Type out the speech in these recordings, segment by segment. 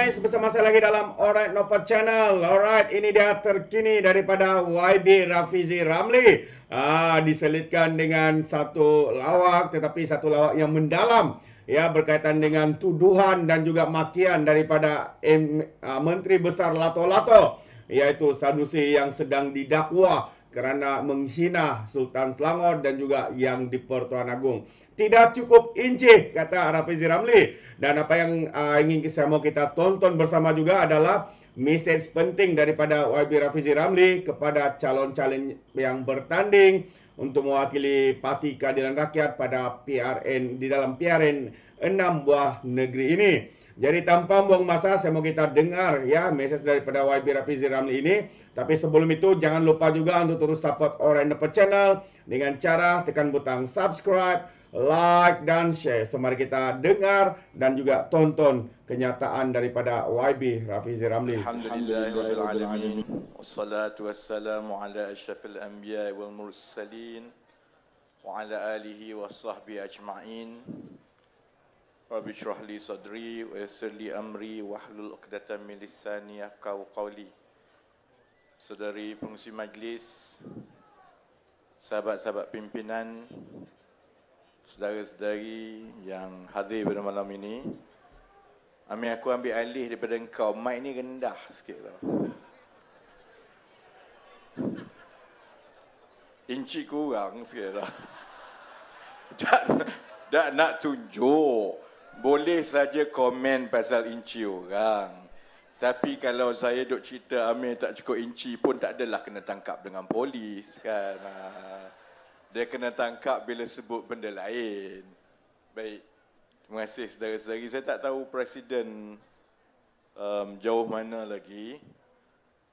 guys, bersama saya lagi dalam Alright Nova Channel. Alright, ini dia terkini daripada YB Rafizi Ramli. Diselitkan dengan satu lawak, tetapi satu lawak yang mendalam, ya, berkaitan dengan tuduhan dan juga makian daripada Menteri Besar Lato-Lato, yaitu Sanusi yang sedang didakwa kerana menghina Sultan Selangor dan juga yang di Pertuan Agong. Tidak cukup inci, kata Rafizi Ramli. Dan apa yang ingin mau kita tonton bersama juga adalah mesej penting daripada YB Rafizi Ramli kepada calon-calon yang bertanding untuk mewakili Parti Keadilan Rakyat pada PRN, di dalam PRN 6 buah negeri ini. Jadi tanpa buang masa, saya mau kita dengar ya mesej daripada YB Rafizi Ramli ini. Tapi sebelum itu, jangan lupa juga untuk terus support Alright Nova Channel dengan cara tekan butang subscribe, like dan share. So mari kita dengar dan juga tonton kenyataan daripada YB Rafizi Ramli. Alhamdulillahirabbil alamin. Wassalatu wassalamu ala asyrafil anbiya'i wal mursalin wa ala alihi washabbihi ajma'in. Rabbi shrah li sadri wa yassir li amri wahlul 'uqdatam min lisani yafqahu qawli. Saudari pengurusi majlis, sahabat-sahabat pimpinan, saudara-saudari yang hadir pada malam ini, aku ambil alih daripada engkau. Mic ni rendah sikit tau. Inci kurang sikit tau. Tak nak tunjuk. Boleh saja komen pasal inci orang. Tapi kalau saya duk cerita Amir tak cukup inci pun tak adalah kena tangkap dengan polis kan. Dia kena tangkap bila sebut benda lain. Baik. Terima kasih saudara-saudari. Saya tak tahu Presiden jauh mana lagi.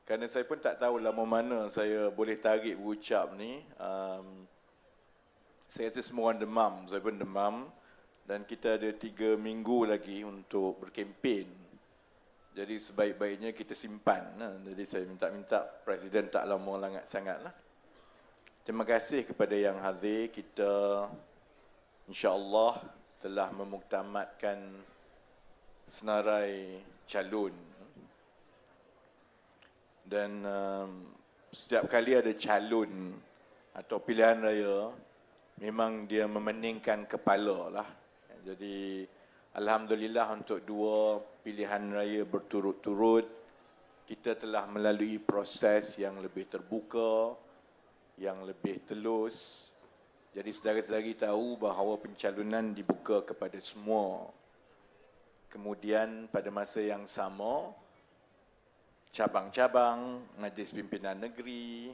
Kerana saya pun tak tahu lama mana saya boleh tarik berucap ni. Saya rasa semua orang demam. Saya pun demam. Dan kita ada 3 minggu lagi untuk berkempen. Jadi sebaik-baiknya kita simpan. Jadi saya minta Presiden tak lama sangatlah. Terima kasih kepada yang hadir. Kita insya-Allah telah memuktamadkan senarai calon. Dan setiap kali ada calon atau pilihan raya, memang dia memeningkan kepala lah. Jadi alhamdulillah untuk 2 pilihan raya berturut-turut, kita telah melalui proses yang lebih terbuka, yang lebih telus. Jadi saudara-saudari tahu bahawa pencalonan dibuka kepada semua. Kemudian pada masa yang sama, cabang-cabang, majlis pimpinan negeri,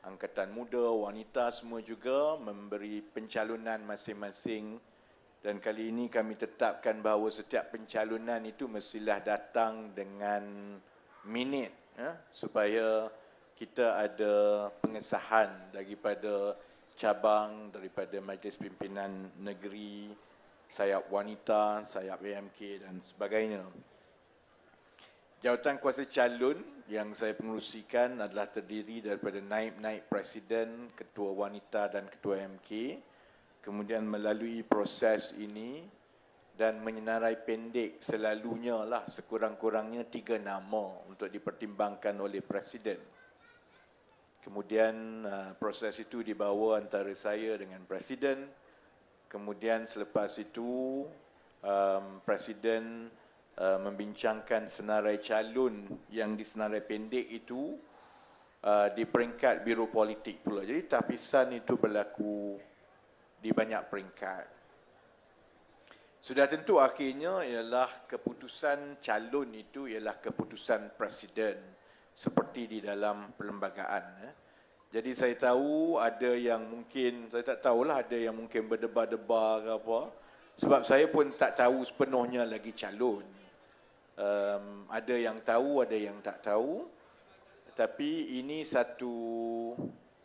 angkatan muda, wanita semua juga memberi pencalonan masing-masing. Dan kali ini kami tetapkan bahawa setiap pencalonan itu mestilah datang dengan minit, supaya kita ada pengesahan daripada cabang, daripada majlis pimpinan negeri, sayap wanita, sayap AMK dan sebagainya. Jawatan kuasa calon yang saya pengerusikan adalah terdiri daripada naib-naib presiden, ketua wanita dan ketua AMK. Kemudian melalui proses ini dan menyenarai pendek selalunya lah sekurang-kurangnya 3 nama untuk dipertimbangkan oleh Presiden. Kemudian proses itu dibawa antara saya dengan Presiden. Kemudian selepas itu Presiden membincangkan senarai calon yang disenarai pendek itu di peringkat Biro Politik pula. Jadi tapisan itu berlaku di banyak peringkat. Sudah tentu akhirnya ialah keputusan calon itu ialah keputusan Presiden seperti di dalam perlembagaan. Jadi saya tahu ada yang mungkin, saya tak tahulah, ada yang mungkin berdebar-debar ke apa. Sebab saya pun tak tahu sepenuhnya lagi calon. Ada yang tahu, ada yang tak tahu. Tapi ini satu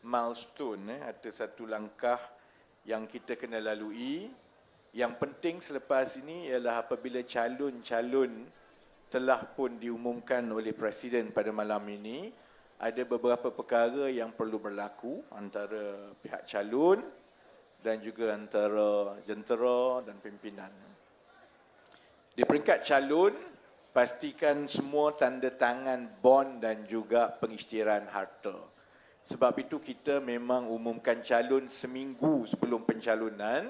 milestone, ada satu langkah yang kita kena lalui. Yang penting selepas ini ialah apabila calon-calon telah pun diumumkan oleh Presiden pada malam ini, ada beberapa perkara yang perlu berlaku antara pihak calon dan juga antara jentera dan pimpinan. Di peringkat calon, pastikan semua tanda tangan bond dan juga pengisytiharan harta. Sebab itu kita memang umumkan calon seminggu sebelum pencalonan,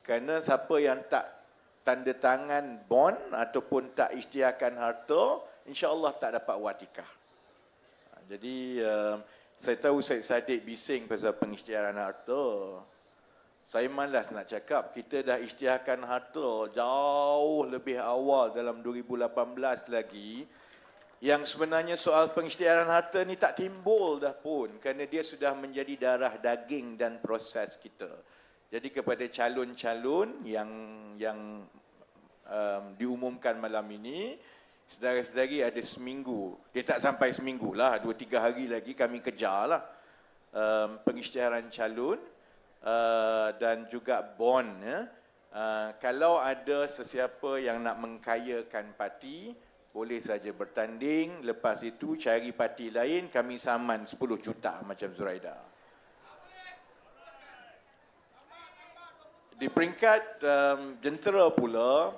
kerana siapa yang tak tanda tangan bond ataupun tak isytiharkan harta, insya-Allah tak dapat watikah. Jadi saya tahu Syed Saddiq bising pasal pengisytiharan harta. Saya malas nak cakap, kita dah isytiharkan harta jauh lebih awal dalam 2018 lagi. Yang sebenarnya soal pengisytiharan harta ni tak timbul dah pun, kerana dia sudah menjadi darah daging dan proses kita. Jadi kepada calon-calon yang diumumkan malam ini, saudara-saudari ada seminggu, dia tak sampai seminggu lah, 2-3 hari lagi kami kejar lah pengisytiharan calon dan juga bond. Kalau ada sesiapa yang nak mengkayakan parti, boleh saja bertanding, lepas itu cari parti lain, kami saman 10 juta macam Zuraida. Di peringkat jentera pula,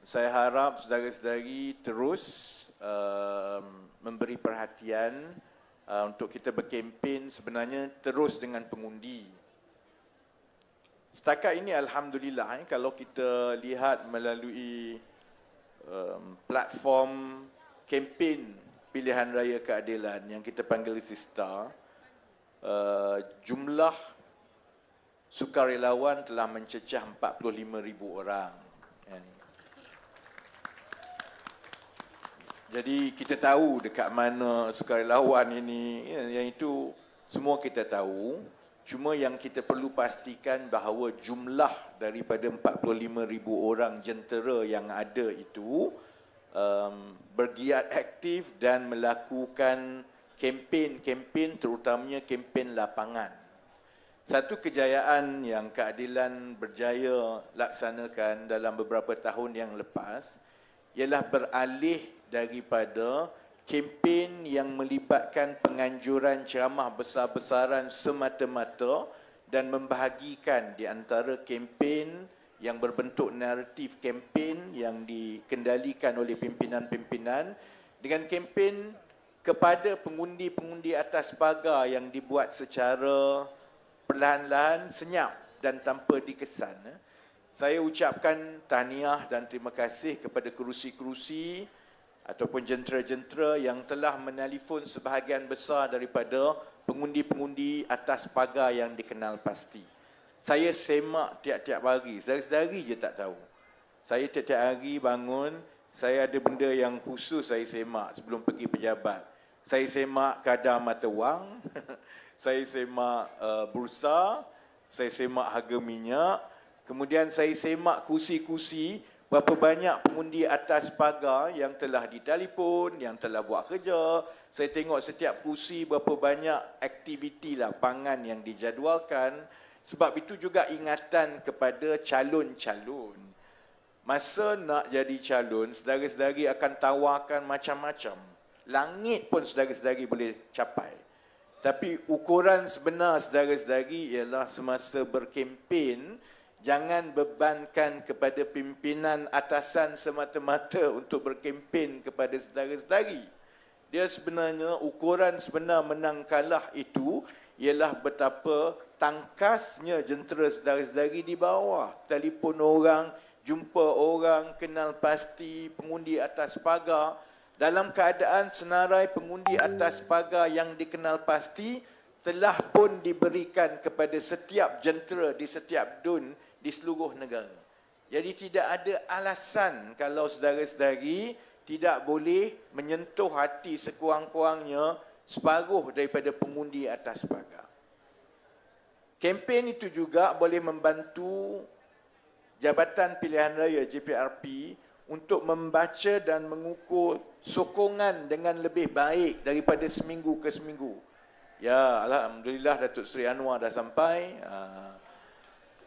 saya harap saudara-saudari terus memberi perhatian untuk kita berkempen sebenarnya terus dengan pengundi. Setakat ini alhamdulillah, kalau kita lihat melalui platform kempen pilihan raya keadilan yang kita panggil Sista, jumlah sukarelawan telah mencecah 45,000 orang. Jadi kita tahu dekat mana sukarelawan ini, yang itu semua kita tahu. Cuma yang kita perlu pastikan bahawa jumlah daripada 45,000 orang jentera yang ada itu bergiat aktif dan melakukan kempen terutamanya kempen lapangan. Satu kejayaan yang keadilan berjaya laksanakan dalam beberapa tahun yang lepas ialah beralih daripada kempen yang melibatkan penganjuran ceramah besar-besaran semata-mata dan membahagikan di antara kempen yang berbentuk naratif kempen yang dikendalikan oleh pimpinan-pimpinan dengan kempen kepada pengundi-pengundi atas pagar yang dibuat secara perlahan-lahan, senyap dan tanpa dikesan. Saya ucapkan tahniah dan terima kasih kepada kerusi-kerusi ataupun jentera-jentera yang telah menelefon sebahagian besar daripada pengundi-pengundi atas pagar yang dikenal pasti. Saya semak tiap-tiap hari, sehari-hari je tak tahu. Saya tiap-tiap hari bangun, saya ada benda yang khusus saya semak sebelum pergi pejabat. Saya semak kadar mata wang, saya semak bursa, saya semak harga minyak, kemudian saya semak kursi-kursi, berapa banyak pengundi atas pagar yang telah ditelefon, yang telah buat kerja. Saya tengok setiap kursi berapa banyak aktiviti lapangan yang dijadualkan. Sebab itu juga ingatan kepada calon-calon. Masa nak jadi calon, saudara-saudari akan tawarkan macam-macam. Langit pun saudara-saudari boleh capai. Tapi ukuran sebenar saudara-saudari ialah semasa berkempen, jangan bebankan kepada pimpinan atasan semata-mata untuk berkempen kepada saudara-saudari. Dia sebenarnya, ukuran sebenar menang kalah itu ialah betapa tangkasnya jentera saudara-saudari di bawah. Telefon orang, jumpa orang, kenal pasti, pengundi atas pagar. Dalam keadaan senarai pengundi atas pagar yang dikenal pasti telah pun diberikan kepada setiap jentera di setiap dun di seluruh negara. Jadi tidak ada alasan kalau saudara-saudari tidak boleh menyentuh hati sekurang-kurangnya separuh daripada pengundi atas pagar. Kempen itu juga boleh membantu Jabatan Pilihan Raya JPRP untuk membaca dan mengukur sokongan dengan lebih baik daripada seminggu ke seminggu. Ya, alhamdulillah Datuk Seri Anwar dah sampai.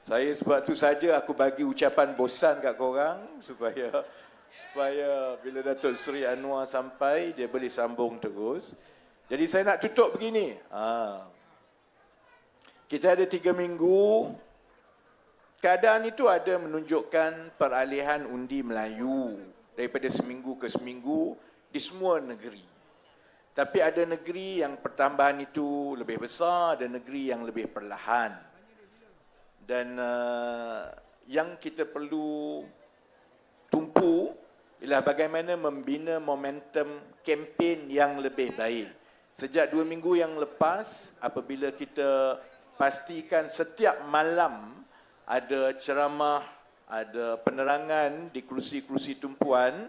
Saya sebab tu saja aku bagi ucapan bosan kat korang supaya bila Datuk Seri Anwar sampai dia boleh sambung terus. Jadi saya nak tutup begini. Kita ada 3 minggu. Keadaan itu ada menunjukkan peralihan undi Melayu. daripada seminggu ke seminggu di semua negeri. Tapi ada negeri yang pertambahan itu lebih besar, ada negeri yang lebih perlahan. Dan yang kita perlu tumpu ialah bagaimana membina momentum kempen yang lebih baik. Sejak 2 minggu yang lepas, apabila kita pastikan setiap malam ada ceramah, ada penerangan di kerusi-kerusi tumpuan,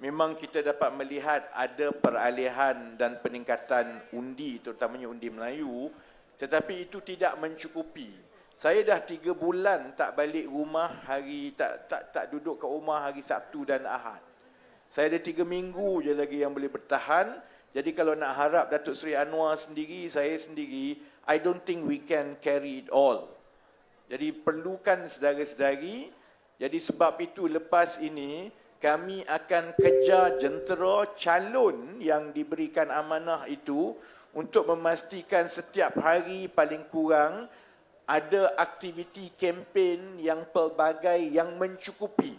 memang kita dapat melihat ada peralihan dan peningkatan undi, terutamanya undi Melayu, tetapi itu tidak mencukupi. Saya dah 3 bulan tak balik rumah tak duduk kat rumah hari Sabtu dan Ahad. Saya ada 3 minggu je lagi yang boleh bertahan. Jadi kalau nak harap Datuk Seri Anwar sendiri, saya sendiri, I don't think we can carry it all. Jadi perlukan saudara-saudari. Jadi sebab itu lepas ini kami akan kejar jentera calon yang diberikan amanah itu untuk memastikan setiap hari paling kurang ada aktiviti kempen yang pelbagai yang mencukupi.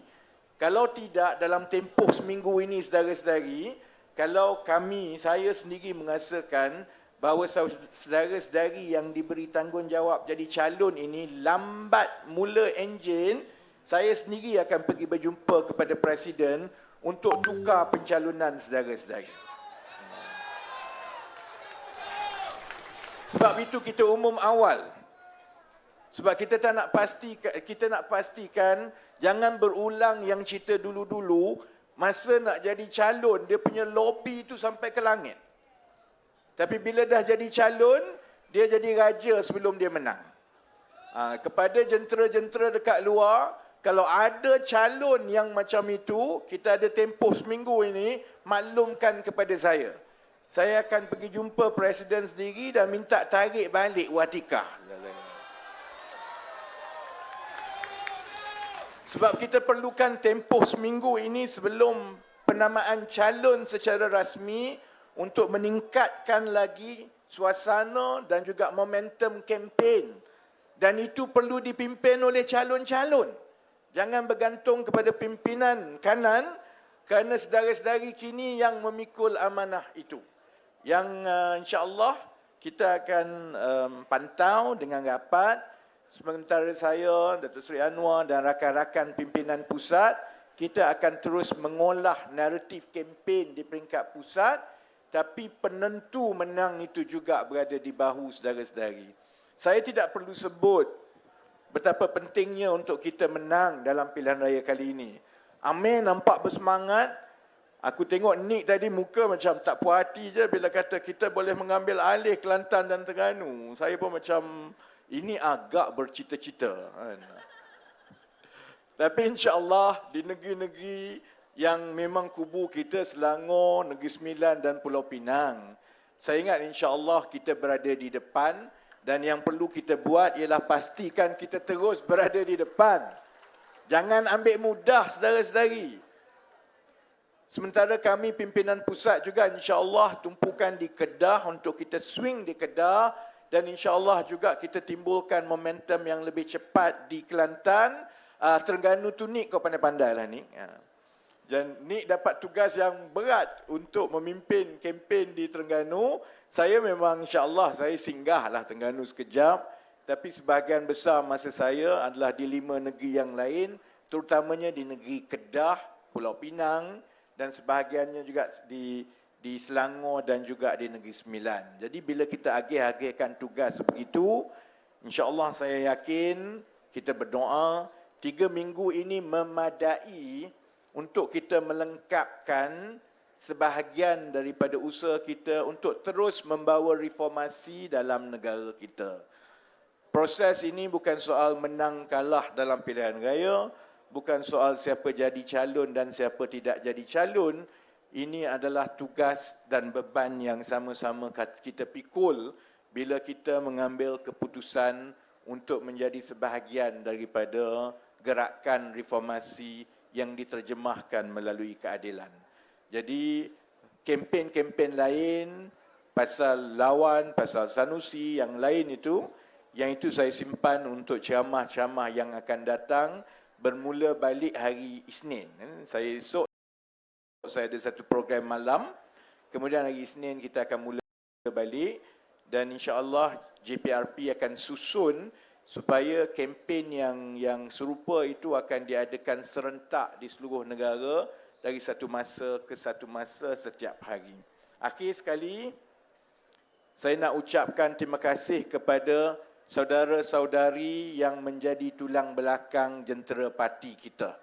Kalau tidak, dalam tempoh seminggu ini, saudara-saudari, kalau saya sendiri merasakan bahawa saudara-saudari yang diberi tanggungjawab jadi calon ini lambat mula enjin, saya sendiri akan pergi berjumpa kepada Presiden untuk tukar pencalonan saudara-saudari. Sebab itu kita umum awal. Sebab kita nak pastikan jangan berulang yang cerita dulu-dulu, masa nak jadi calon, dia punya lobby itu sampai ke langit. Tapi bila dah jadi calon, dia jadi raja sebelum dia menang. Kepada jentera-jentera dekat luar, kalau ada calon yang macam itu, kita ada tempoh seminggu ini, maklumkan kepada saya. Saya akan pergi jumpa Presiden sendiri dan minta tarik balik watikah. Sebab kita perlukan tempoh seminggu ini sebelum penamaan calon secara rasmi untuk meningkatkan lagi suasana dan juga momentum kempen. Dan itu perlu dipimpin oleh calon-calon. Jangan bergantung kepada pimpinan kanan kerana saudara-saudari kini yang memikul amanah itu. Yang insya-Allah kita akan pantau dengan rapat. Sementara saya, Datuk Seri Anwar dan rakan-rakan pimpinan pusat, kita akan terus mengolah naratif kempen di peringkat pusat, tapi penentu menang itu juga berada di bahu saudara-saudari. Saya tidak perlu sebut betapa pentingnya untuk kita menang dalam pilihan raya kali ini. Amir nampak bersemangat. Aku tengok Nick tadi muka macam tak puas hati je bila kata kita boleh mengambil alih Kelantan dan Terengganu. Saya pun macam ini agak bercita-cita. Tapi insya-Allah di negeri-negeri yang memang kubu kita, Selangor, Negeri Sembilan dan Pulau Pinang, saya ingat insya-Allah kita berada di depan dan yang perlu kita buat ialah pastikan kita terus berada di depan. Jangan ambil mudah saudara-saudari. Sementara kami pimpinan pusat juga insya-Allah tumpukan di Kedah untuk kita swing di Kedah. Dan insya-Allah juga kita timbulkan momentum yang lebih cepat di Kelantan. Terengganu tu Nik, kau pandai-pandai lah Nik. Dan Nik dapat tugas yang berat untuk memimpin kempen di Terengganu. Saya memang insya-Allah saya singgahlah Terengganu sekejap. Tapi sebahagian besar masa saya adalah di 5 negeri yang lain. Terutamanya di negeri Kedah, Pulau Pinang dan sebahagiannya juga di Selangor dan juga di Negeri Sembilan. Jadi bila kita agih-agihkan tugas begitu, insya-Allah saya yakin kita berdoa 3 minggu ini memadai untuk kita melengkapkan sebahagian daripada usaha kita untuk terus membawa reformasi dalam negara kita. Proses ini bukan soal menang kalah dalam pilihan raya, bukan soal siapa jadi calon dan siapa tidak jadi calon. Ini adalah tugas dan beban yang sama-sama kita pikul bila kita mengambil keputusan untuk menjadi sebahagian daripada gerakan reformasi yang diterjemahkan melalui keadilan. Jadi kempen-kempen lain, pasal Lawan, pasal Sanusi, yang lain itu, yang itu saya simpan untuk ceramah-ceramah yang akan datang bermula balik hari Isnin. Saya esok saya ada satu program malam. Kemudian hari Isnin kita akan mula balik dan insya-Allah JPRP akan susun supaya kempen yang serupa itu akan diadakan serentak di seluruh negara dari satu masa ke satu masa setiap hari. Akhir sekali, saya nak ucapkan terima kasih kepada saudara-saudari yang menjadi tulang belakang jentera parti kita.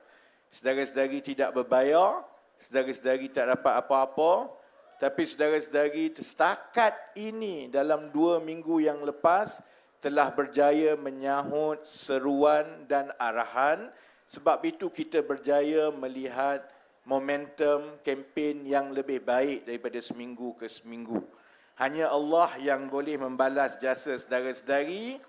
Saudara-saudari tidak berbayar, saudara-saudari tak dapat apa-apa, tapi saudara-saudari setakat ini dalam 2 minggu yang lepas telah berjaya menyahut seruan dan arahan. Sebab itu kita berjaya melihat momentum kempen yang lebih baik daripada seminggu ke seminggu. Hanya Allah yang boleh membalas jasa saudara-saudari.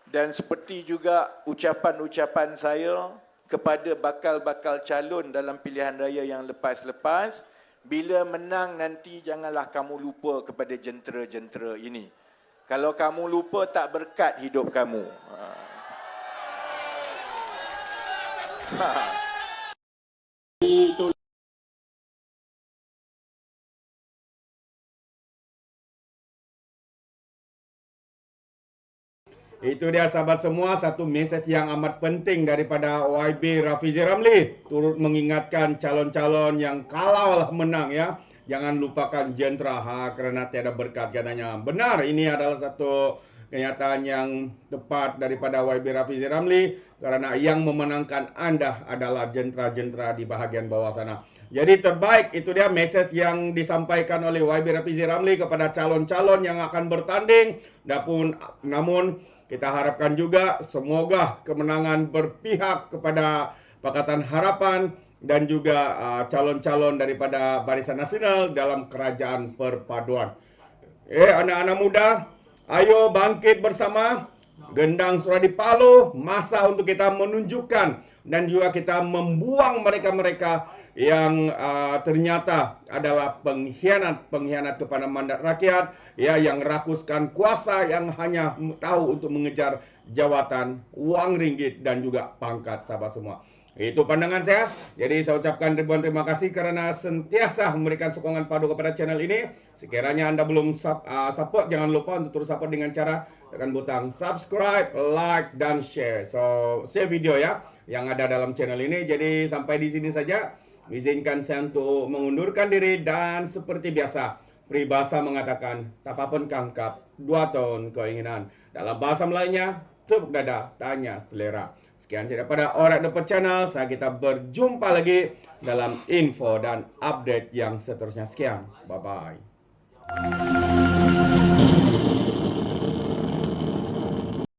Dan seperti juga ucapan-ucapan saya kepada bakal-bakal calon dalam pilihan raya yang lepas-lepas, bila menang nanti janganlah kamu lupa kepada jentera-jentera ini. Kalau kamu lupa, tak berkat hidup kamu. Itu dia sahabat semua, satu mesej yang amat penting daripada YB Rafizi Ramli. Turut mengingatkan calon-calon yang kalaulah menang ya. Jangan lupakan jentera kerana tiada berkat katanya. Benar, ini adalah satu kenyataan yang tepat daripada YB Rafizi Ramli. Kerana yang memenangkan anda adalah jentera-jentera di bahagian bawah sana. Jadi terbaik, itu dia mesej yang disampaikan oleh YB Rafizi Ramli kepada calon-calon yang akan bertanding. Namun kita harapkan juga semoga kemenangan berpihak kepada Pakatan Harapan dan juga calon-calon daripada Barisan Nasional dalam kerajaan perpaduan. Anak-anak muda, ayo bangkit bersama. Gendang sudah dipalu, masa untuk kita menunjukkan dan juga kita membuang mereka-mereka yang ternyata adalah pengkhianat kepada mandat rakyat, ya, yang rakuskan kuasa, yang hanya tahu untuk mengejar jawatan, wang ringgit dan juga pangkat, sahabat semua. Itu pandangan saya. Jadi saya ucapkan ribuan terima kasih kerana sentiasa memberikan sokongan padu kepada channel ini. Sekiranya anda belum support, jangan lupa untuk terus support dengan cara tekan butang subscribe, like dan share. So, share video ya yang ada dalam channel ini. Jadi sampai di sini saja. Izinkan saya untuk mengundurkan diri dan seperti biasa, peribahasa mengatakan tapapun kangkap, 2 tahun keinginan. Dalam bahasa Melayunya, tepuk dada, tanya selera. Sekian saya daripada Alright The Channel. Kita berjumpa lagi dalam info dan update yang seterusnya. Sekian. Bye-bye.